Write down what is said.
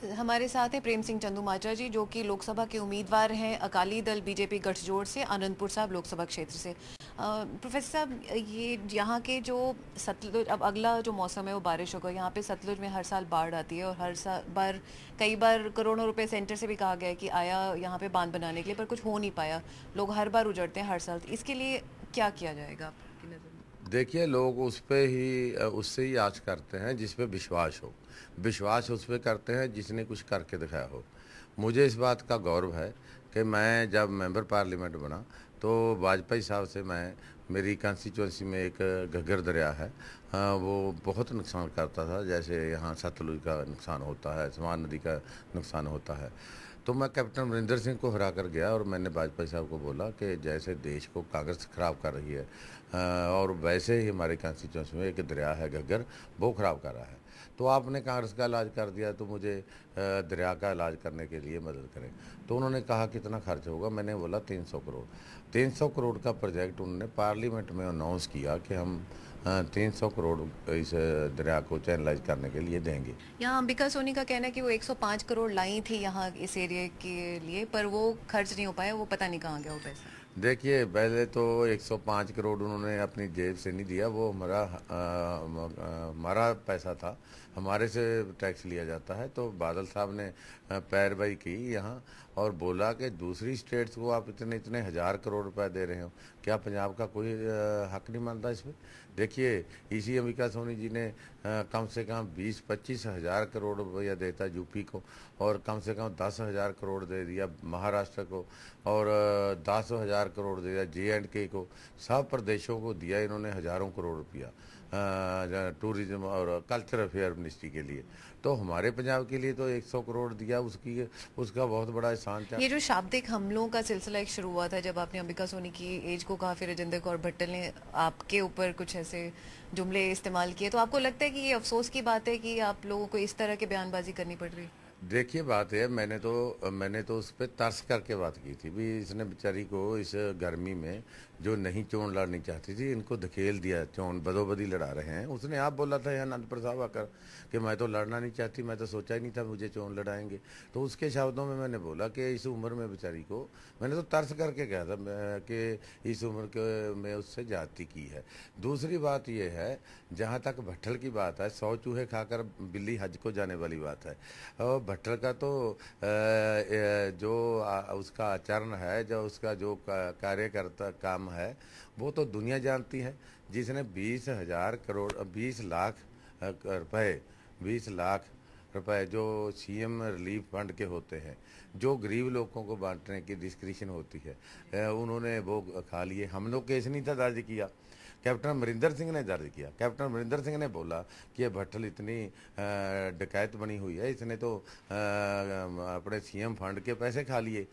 हमारे साथ हैं प्रेम सिंह चंदूमाजरा जी, जो कि लोकसभा के उम्मीदवार हैं अकाली दल बीजेपी गठजोड़ से आनंदपुर साहब लोकसभा क्षेत्र से। प्रोफेसर साहब, ये यहाँ के जो सतलुज, अब अगला जो मौसम है वो बारिश होगा। यहाँ पे सतलुज में हर साल बाढ़ आती है और हर साल बार कई बार करोड़ों रुपए सेंटर से भी कहा गया है कि आया यहाँ पे बांध बनाने के लिए, पर कुछ हो नहीं पाया। लोग हर बार उजड़ते हैं हर साल। इसके लिए क्या किया जाएगा आपकी नज़र में? देखिए, लोग उस पे ही उससे ही आँच करते हैं जिस पे विश्वास हो। विश्वास उस पे करते हैं जिसने कुछ करके दिखाया हो। मुझे इस बात का गौरव है कि मैं जब मेंबर पार्लियामेंट बना तो वाजपेयी साहब से मैं, मेरी कंस्टिट्यूंसी में एक घग्गर दरिया है, वो बहुत नुकसान करता था, जैसे यहाँ सतलुज का नुकसान होता है, समान नदी का नुकसान होता है। तो मैं कैप्टन अमरिंदर सिंह को हरा कर गया और मैंने वाजपेयी साहब को बोला कि जैसे देश को कांग्रेस खराब कर रही है, और वैसे ही हमारे कॉन्स्टिट्यूंसी में एक दरिया है घग्गर, वो ख़राब कर रहा है। तो आपने कांग्रेस का इलाज कर दिया, तो मुझे दरिया का इलाज करने के लिए मदद करें। तो उन्होंने कहा कितना खर्च होगा। मैंने बोला 300 करोड़। 300 करोड़ का प्रोजेक्ट उन्होंने पार्लियामेंट में अनाउंस किया कि हम 300 करोड़ इस दरिया को चैनलाइज करने के लिए देंगे। यहाँ अंबिका सोनी का कहना है कि वो 105 करोड़ लाई थी यहाँ इस एरिया के लिए, पर वो खर्च नहीं हो पाया। वो पता नहीं कहाँ गया वो पैसा। देखिए, पहले तो 105 करोड़ उन्होंने अपनी जेब से नहीं दिया, वो हमारा पैसा था, हमारे से टैक्स लिया जाता है। तो बादल साहब ने पैरवाई की यहाँ और बोला कि दूसरी स्टेट्स को आप इतने इतने हज़ार करोड़ रुपए दे रहे हो, क्या पंजाब का कोई हक नहीं मानता इसमें? देखिए, इसी अंबिका सोनी जी ने कम से कम 20-25 हज़ार करोड़ रुपया देता यूपी को, और कम से कम 10,000 करोड़ दे दिया महाराष्ट्र को, और 10,000 करोड़ दे दिया J&K को। सब प्रदेशों को दिया इन्होंने हज़ारों करोड़ रुपया टूरिज्म और कल्चर अफेयर मिनिस्ट्री के लिए। तो हमारे पंजाब के लिए तो 100 करोड़ दिया, उसका बहुत बड़ा एहसान था। ये जो शाब्दिक हमलों का सिलसिला एक शुरू हुआ था जब आपने अंबिका सोनी की एज को कहा, फिर राजेंद्र कौर भट्टल ने आपके ऊपर कुछ ऐसे जुमले इस्तेमाल किए, तो आपको लगता है कि ये अफसोस की बात है कि आप लोगों को इस तरह की बयानबाजी करनी पड़ रही है? देखिए, बात है, मैंने तो उस पर तरस करके बात की थी भी। इसने बेचारी को इस गर्मी में, जो नहीं चोन लड़नी चाहती थी, इनको धकेल दिया, चोन बदोबदी लड़ा रहे हैं। उसने आप बोला था यहाँ आनंदपुर साहब आकर कि मैं तो लड़ना नहीं चाहती, मैं तो सोचा ही नहीं था मुझे चोन लड़ाएंगे। तो उसके शब्दों में मैंने बोला कि इस उम्र में बेचारी को, मैंने तो तरस करके कहा था कि इस उम्र के में उससे जाति की है। दूसरी बात यह है, जहाँ तक भट्टल की बात है, 100 चूहे खाकर बिल्ली हज को जाने वाली बात है। और भट्टल का तो जो उसका आचरण है, जो उसका जो कार्यकर्ता काम है, वो तो दुनिया जानती है। जिसने 20,000 करोड़ 20 लाख रुपए 20 लाख रुपए जो सीएम रिलीफ फंड के होते हैं, जो गरीब लोगों को बांटने की डिस्क्रिप्शन होती है, उन्होंने वो खा लिए। हम लोग केस नहीं था दर्ज किया, कैप्टन अमरिंदर सिंह ने दर्ज किया। कैप्टन अमरिंदर सिंह ने बोला कि ये भट्टल इतनी डकैत बनी हुई है, इसने तो अपने सीएम फंड के पैसे खा लिए।